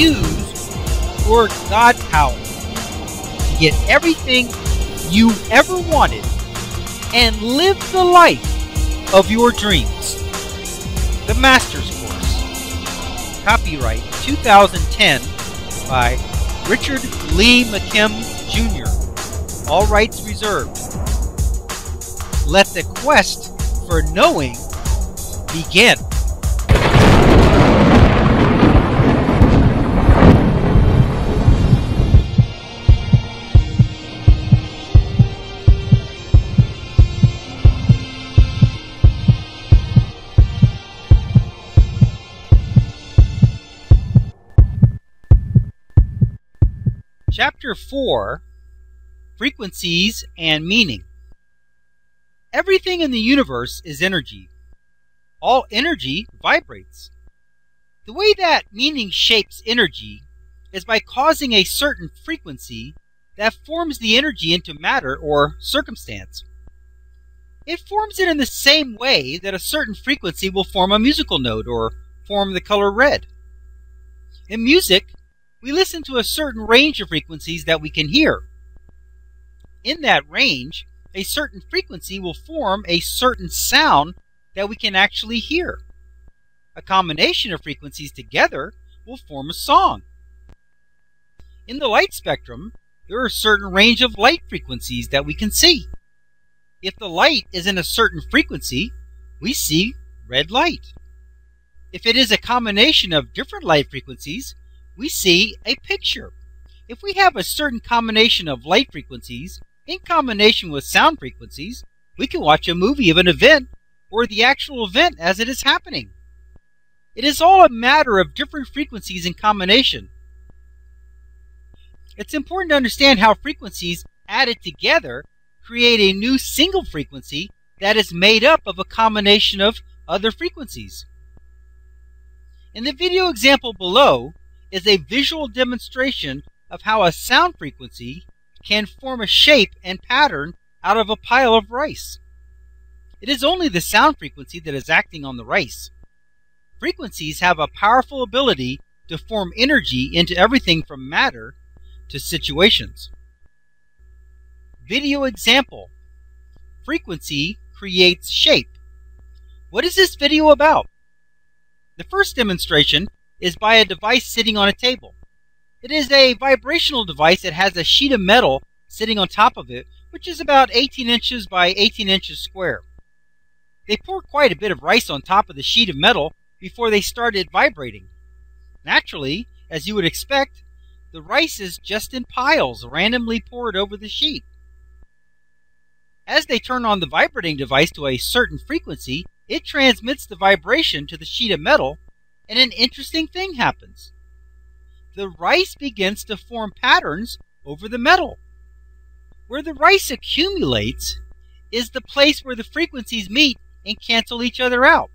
use your God power to get everything you ever wanted and live the life of your dreams. The Master's Course. Copyright 2010 by Richard Lee McKim Jr. All rights reserved. Let the quest for knowing begin. Chapter 4, Frequencies and Meaning. Everything in the universe is energy. All energy vibrates. The way that meaning shapes energy is by causing a certain frequency that forms the energy into matter or circumstance. It forms it in the same way that a certain frequency will form a musical note or form the color red. In music, we listen to a certain range of frequencies that we can hear. In that range, a certain frequency will form a certain sound that we can actually hear. A combination of frequencies together will form a song. In the light spectrum, there are a certain range of light frequencies that we can see. If the light is in a certain frequency, we see red light. If it is a combination of different light frequencies, we see a picture. If we have a certain combination of light frequencies in combination with sound frequencies, we can watch a movie of an event or the actual event as it is happening. It is all a matter of different frequencies in combination. It's important to understand how frequencies added together create a new single frequency that is made up of a combination of other frequencies. In the video example below is a visual demonstration of how a sound frequency can form a shape and pattern out of a pile of rice. It is only the sound frequency that is acting on the rice. Frequencies have a powerful ability to form energy into everything from matter to situations. Video example. Frequency creates shape. What is this video about? The first demonstration is by a device sitting on a table. It is a vibrational device that has a sheet of metal sitting on top of it, which is about 18 inches by 18 inches square. They poured quite a bit of rice on top of the sheet of metal before they started vibrating. Naturally, as you would expect, the rice is just in piles randomly poured over the sheet. As they turn on the vibrating device to a certain frequency, it transmits the vibration to the sheet of metal, and an interesting thing happens. The rice begins to form patterns over the metal. Where the rice accumulates is the place where the frequencies meet and cancel each other out.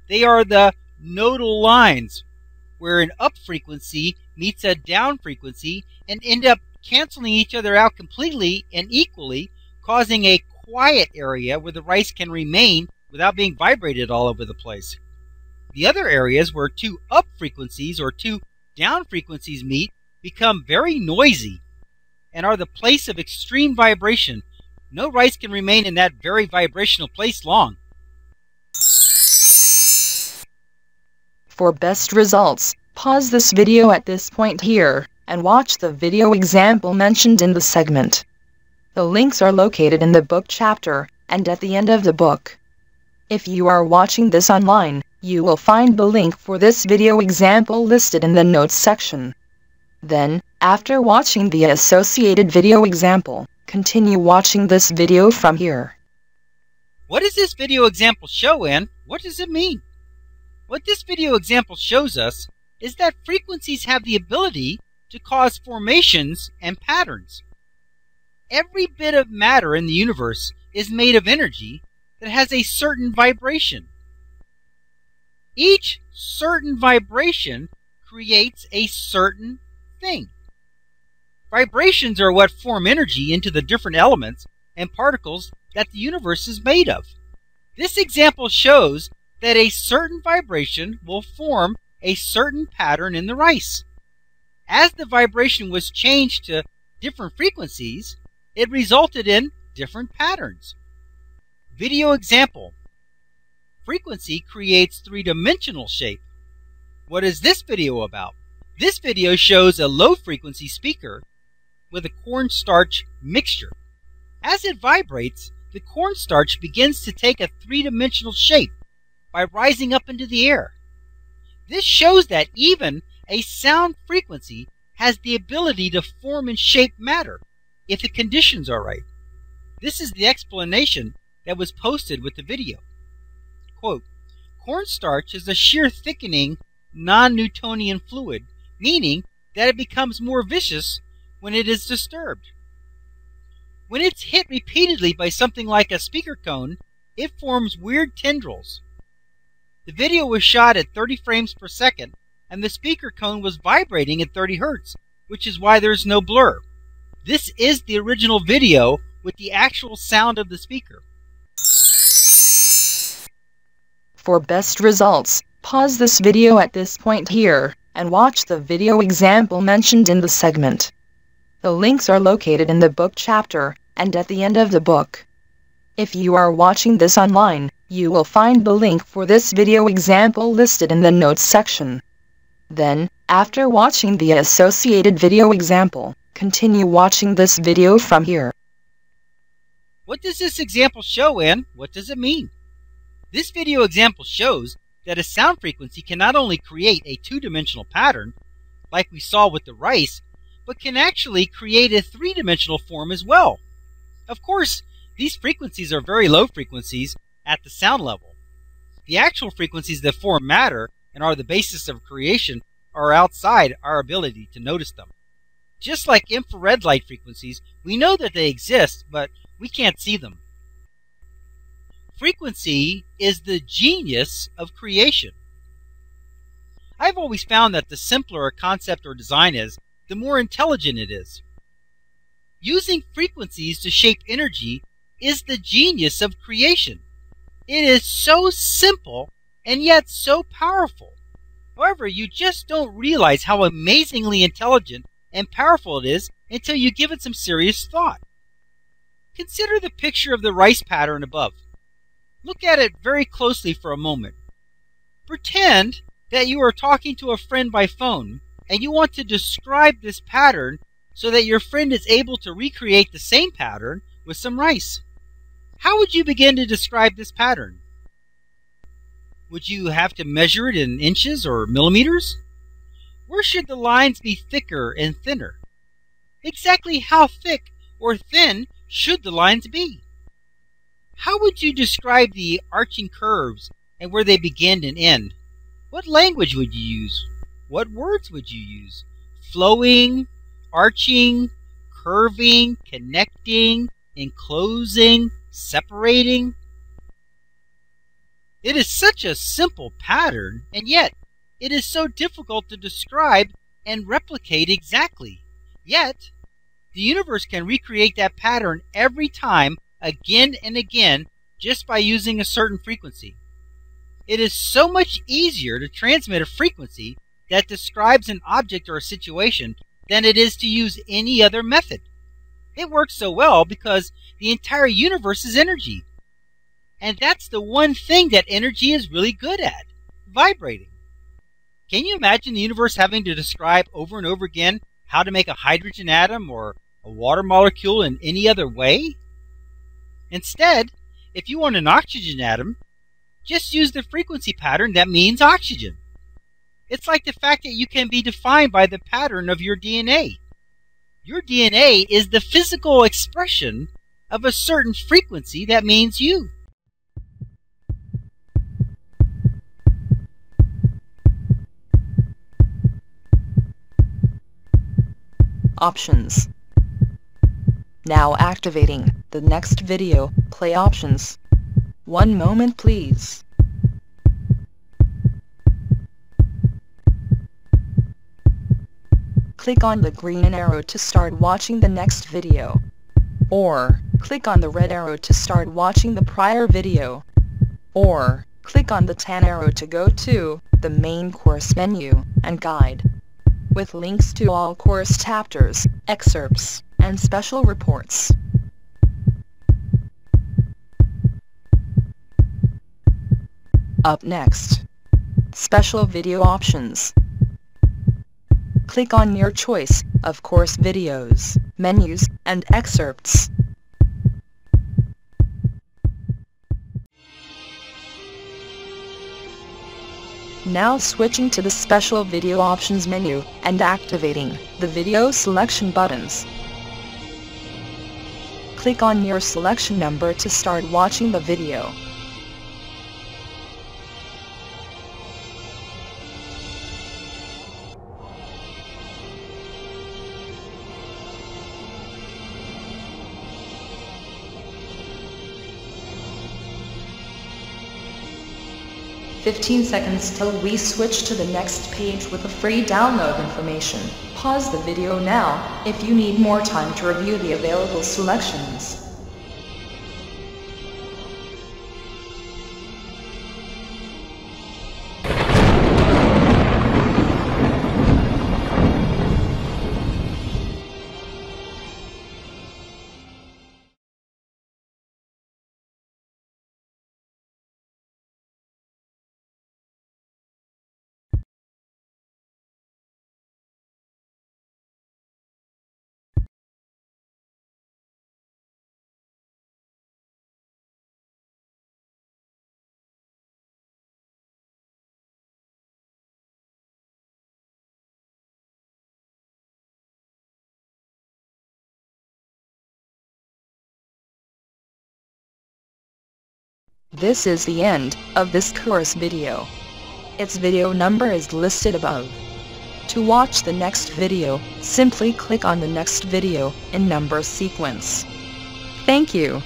They are the nodal lines, where an up frequency meets a down frequency and end up canceling each other out completely and equally, causing a quiet area where the rice can remain without being vibrated all over the place. The other areas where two up frequencies or two down frequencies meet become very noisy and are the place of extreme vibration. No rice can remain in that very vibrational place long. For best results, pause this video at this point here and watch the video example mentioned in the segment. The links are located in the book chapter and at the end of the book. If you are watching this online, you will find the link for this video example listed in the notes section. Then, after watching the associated video example, continue watching this video from here. What does this video example show, and what does it mean? What this video example shows us is that frequencies have the ability to cause formations and patterns. Every bit of matter in the universe is made of energy that has a certain vibration. Each certain vibration creates a certain thing. Vibrations are what form energy into the different elements and particles that the universe is made of. This example shows that a certain vibration will form a certain pattern in the rice. As the vibration was changed to different frequencies, it resulted in different patterns. Video example. Frequency creates three-dimensional shape. What is this video about? This video shows a low-frequency speaker with a cornstarch mixture. As it vibrates, the cornstarch begins to take a three-dimensional shape by rising up into the air. This shows that even a sound frequency has the ability to form and shape matter if the conditions are right. This is the explanation that was posted with the video. Quote, cornstarch is a shear thickening non-Newtonian fluid, meaning that it becomes more viscous when it is disturbed. When it's hit repeatedly by something like a speaker cone, it forms weird tendrils. The video was shot at 30 frames per second, and the speaker cone was vibrating at 30 Hz, which is why there's no blur. This is the original video with the actual sound of the speaker. For best results, pause this video at this point here, and watch the video example mentioned in the segment. The links are located in the book chapter, and at the end of the book. If you are watching this online, you will find the link for this video example listed in the notes section. Then, after watching the associated video example, continue watching this video from here. What does this example show, and what does it mean? This video example shows that a sound frequency can not only create a two-dimensional pattern, like we saw with the rice, but can actually create a three-dimensional form as well. Of course, these frequencies are very low frequencies at the sound level. The actual frequencies that form matter and are the basis of creation are outside our ability to notice them. Just like infrared light frequencies, we know that they exist, but we can't see them. Frequency is the genius of creation. I've always found that the simpler a concept or design is, the more intelligent it is. Using frequencies to shape energy is the genius of creation. It is so simple and yet so powerful. However, you just don't realize how amazingly intelligent and powerful it is until you give it some serious thought. Consider the picture of the rice pattern above. Look at it very closely for a moment. Pretend that you are talking to a friend by phone and you want to describe this pattern so that your friend is able to recreate the same pattern with some rice. How would you begin to describe this pattern? Would you have to measure it in inches or millimeters? Where should the lines be thicker and thinner? Exactly how thick or thin should the lines be? How would you describe the arching curves and where they begin and end? What language would you use? What words would you use? Flowing, arching, curving, connecting, enclosing, separating. It is such a simple pattern, and yet it is so difficult to describe and replicate exactly. Yet, the universe can recreate that pattern every time, again and again, just by using a certain frequency. It is so much easier to transmit a frequency that describes an object or a situation than it is to use any other method. It works so well because the entire universe is energy. And that's the one thing that energy is really good at, vibrating. Can you imagine the universe having to describe over and over again how to make a hydrogen atom or a water molecule in any other way? Instead, if you want an oxygen atom, just use the frequency pattern that means oxygen. It's like the fact that you can be defined by the pattern of your DNA. Your DNA is the physical expression of a certain frequency that means you. Options. Now activating the next video, play options. One moment please. Click on the green arrow to start watching the next video. Or, click on the red arrow to start watching the prior video. Or, click on the tan arrow to go to the main course menu and guide. with links to all course chapters, excerpts, and special reports. Up next, special video options. Click on your choice of course videos, menus, and excerpts. Now switching to the special video options menu and activating the video selection buttons. Click on your selection number to start watching the video. "15 seconds till we switch to the next page with the free download information. Pause the video now if you need more time to review the available selections." This is the end of this course video. Its video number is listed above. To watch the next video, simply click on the next video in number sequence. Thank you.